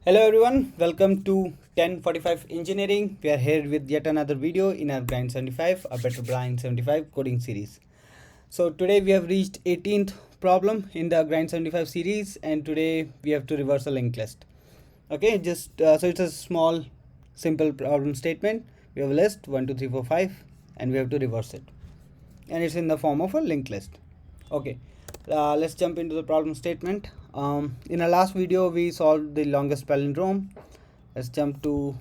Hello everyone, welcome to 1045 Engineering. We are here with yet another video in our Grind 75, a Better Grind 75 coding series. So today we have reached 18th problem in the Grind 75 series, and today we have to reverse a linked list. Okay, so it's a small simple problem statement. We have a list 1 2 3 4 5 and we have to reverse it, and it's in the form of a linked list. Okay, let's jump into the problem statement. In our last video we solved the longest palindrome. Let's jump to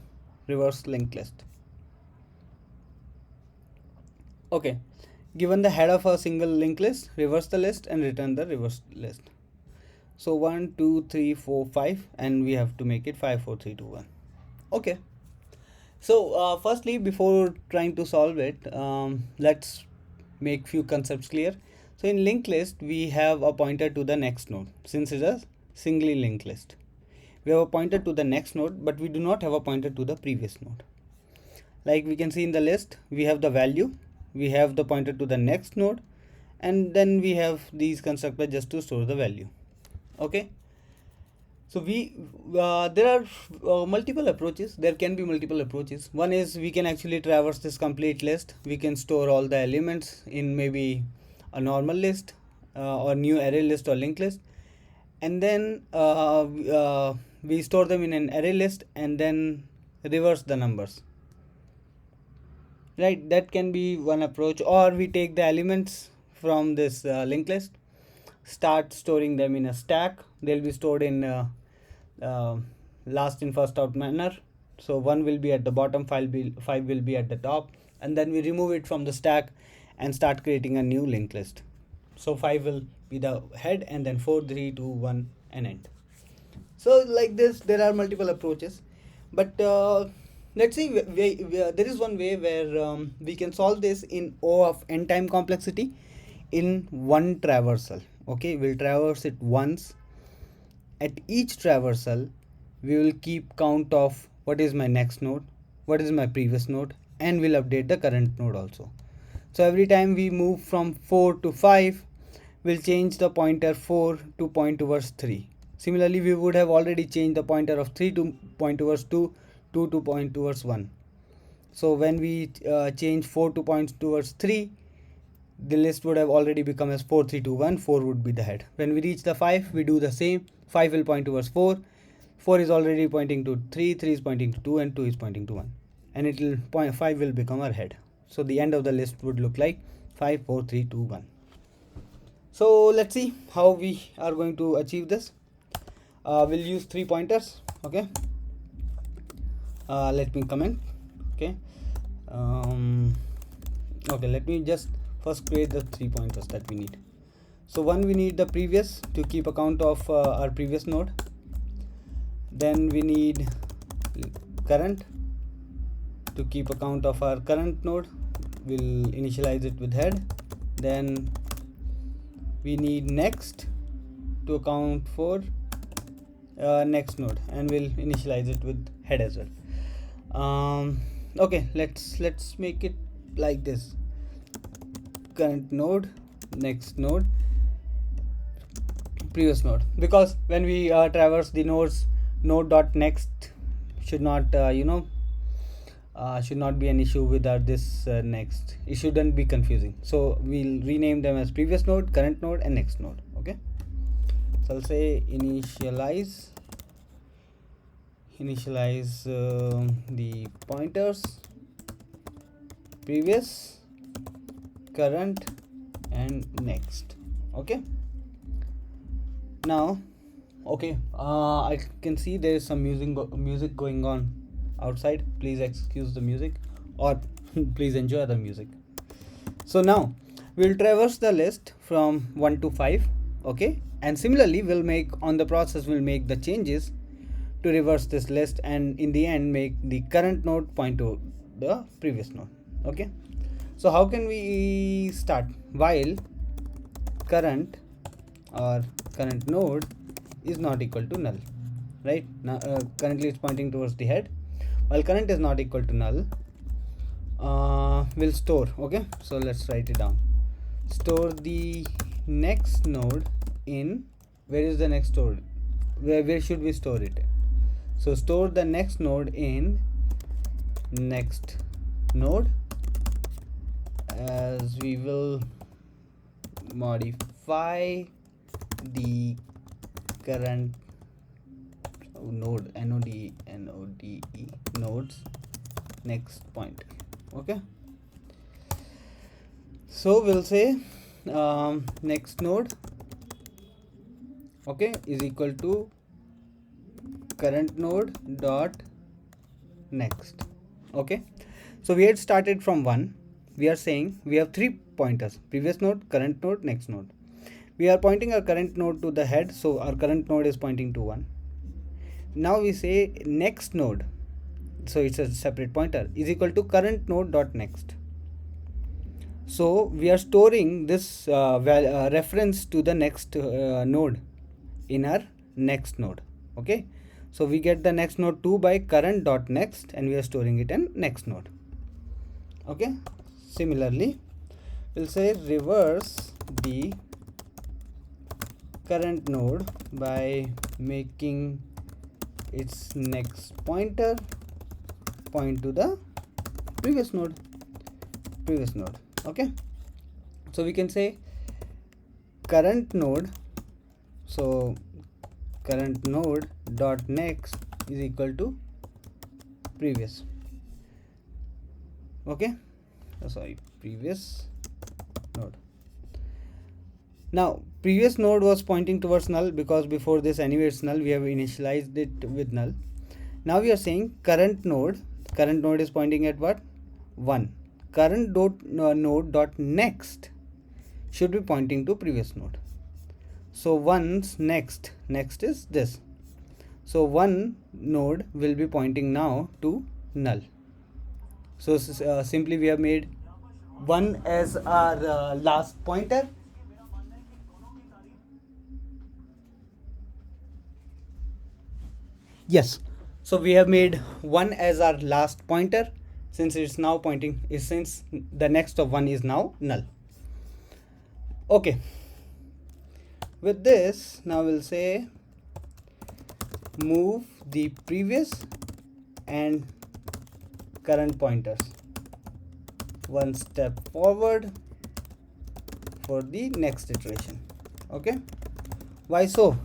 reverse linked list. Okay, given the head of a single linked list, reverse the list and return the reversed list. So 1 2 3 4 5, and we have to make it 5 4 3 2 1. Okay, so firstly, before trying to solve it, let's make few concepts clear. So in linked list, we have a pointer to the next node. Since it's a singly linked list, we have a pointer to the next node, but we do not have a pointer to the previous node. Like we can see in the list, we have the value, we have the pointer to the next node, and then we have these constructors just to store the value. Okay, so there are multiple approaches. There can be multiple approaches. One is we can actually traverse this complete list. We can store all the elements in maybe a normal list or new array list or linked list, and then we store them in an array list and then reverse the numbers. Right, that can be one approach. Or we take the elements from this linked list, start storing them in a stack. They'll be stored in last in first out manner. So 1 will be at the bottom, 5 will be at the top, and then we remove it from the stack and start creating a new linked list. So 5 will be the head, and then 4 3 2 1 and end. So like this, there are multiple approaches, but let's see, there is one way where we can solve this in O of n time complexity in one traversal. Okay, we'll traverse it once. At each traversal, we will keep count of what is my next node, what is my previous node, and we'll update the current node also. So every time we move from 4 to 5, we'll change the pointer 4 to point towards 3. Similarly, we would have already changed the pointer of 3 to point towards 2, 2 to point towards 1. So when we change 4 to point towards 3, the list would have already become as 4 3 2 1. 4 would be the head. When we reach the 5, we do the same. 5 will point towards 4. 4 is already pointing to 3. 3 is pointing to 2, and 2 is pointing to 1. And it will point 5 will become our head. So the end of the list would look like 5 4 3 2 1. So let's see how we are going to achieve this. We'll use 3 pointers. Okay. Let me comment. Okay. Okay. Let me just first create the 3 pointers that we need. So one, we need the previous to keep account of our previous node. Then we need current to keep account of our current node. We'll initialize it with head. Then we need next to account for next node, and we'll initialize it with head as well. Okay, let's make it like this: current node, next node, previous node. Because when we traverse the nodes, node.next should not should not be an issue with this next. It shouldn't be confusing. So we'll rename them as previous node, current node, and next node. Okay, so I'll say initialize the pointers previous, current, and next. Okay, now okay, I can see there is some music going on outside. Please excuse the music, or please enjoy the music. So now we'll traverse the list from 1 to 5. Okay, and similarly we'll make the changes to reverse this list, and in the end make the current node point to the previous node. Okay, so how can we start? While current node is not equal to null, right? Now currently it's pointing towards the head. While current is not equal to null, we'll store. Okay, so let's write it down. Store the next node in, where is the next node? Where should we store it? So store the next node in next node, as we will modify the current node node nodes next point. Okay, so we'll say next node, okay, is equal to current node dot next. Okay, so we had started from 1. We are saying we have 3 pointers: previous node, current node, next node. We are pointing our current node to the head, so our current node is pointing to 1. Now we say next node, so it's a separate pointer, is equal to current node dot next. So we are storing this reference to the next node in our next node. Okay, so we get the next node 2 by current dot next, and we are storing it in next node. Okay, similarly we'll say reverse the current node by making its next pointer point to the previous node. Okay, so we can say current node, so current node dot next is equal to previous. Okay, previous node. Now previous node was pointing towards null because before this anyway it's null, we have initialized it with null. Now we are saying current node is pointing at what? 1. Current node dot next should be pointing to previous node. So once next is this, so one node will be pointing now to null. So simply we have made 1 as our last pointer. Yes, so we have made 1 as our last pointer, since it's now pointing, since the next of 1 is now null. Okay, with this now we'll say move the previous and current pointers one step forward for the next iteration. Okay, why so?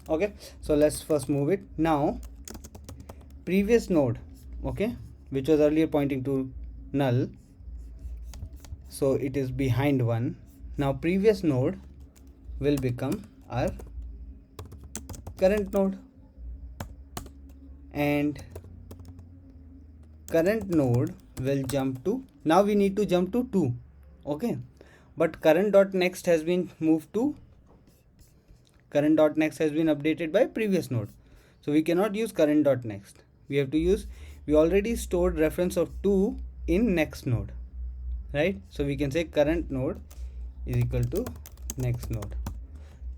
Okay, so let's first move it. Now previous node, okay, which was earlier pointing to null, so it is behind 1. Now previous node will become our current node, and current node will jump to, now we need to jump to 2. Okay, but current dot next has been moved to, current dot next has been updated by previous node, so we cannot use current dot next. We have to use, we already stored reference of 2 in next node, right? So we can say current node is equal to next node.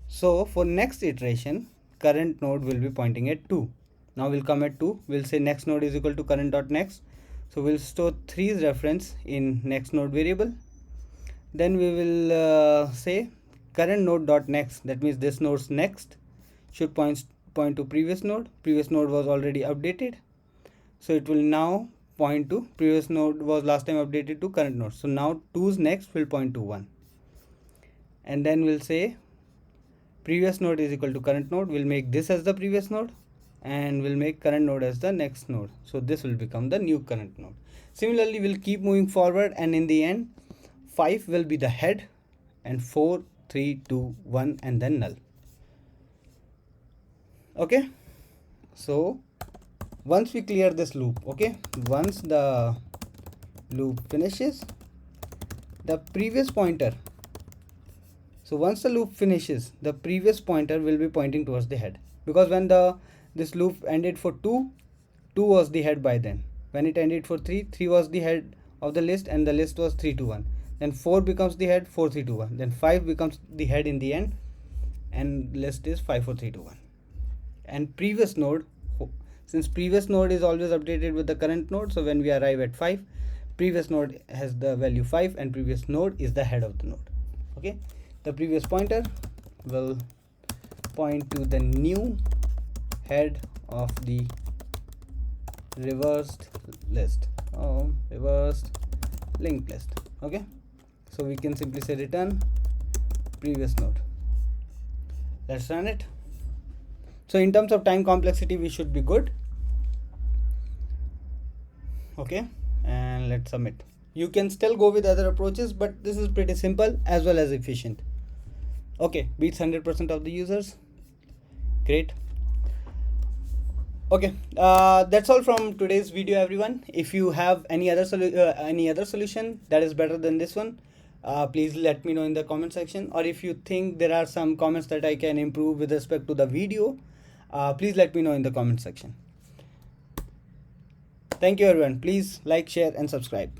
So for next iteration, current node will be pointing at 2. Now we'll come at 2, we'll say next node is equal to current dot next. So we'll store 3's reference in next node variable. Then we will say current node dot next, that means this node's next should point to previous node. Previous node was already updated, so it will now point to, previous node was last time updated to current node, so now 2's next will point to 1. And then we'll say previous node is equal to current node, we'll make this as the previous node and we'll make current node as the next node, so this will become the new current node. Similarly we'll keep moving forward, and in the end 5 will be the head, and 4, 3, 2, 1 and then null. Okay, so once we clear this loop, okay, once the loop finishes, the previous pointer, so once the loop finishes, the previous pointer will be pointing towards the head, because when this loop ended for 2 was the head by then. When it ended for 3 was the head of the list, and the list was 3, 2, 1. Then 4 becomes the head, 4, 3, 2, 1. Then 5 becomes the head in the end, and list is 5, 4, 3, 2, 1. And previous node, since previous node is always updated with the current node, so when we arrive at 5, previous node has the value 5 and previous node is the head of the node. Okay, the previous pointer will point to the new head of the reversed list, reversed linked list. Okay, so we can simply say return previous node. Let's run it. So in terms of time complexity, we should be good. Okay, and let's submit. You can still go with other approaches, but this is pretty simple as well as efficient. Okay, beats 100% of the users. Great. Okay, that's all from today's video, everyone. If you have any other solution that is better than this one, please let me know in the comment section. Or if you think there are some comments that I can improve with respect to the video, please let me know in the comment section. Thank you, everyone. Please like, share, and subscribe.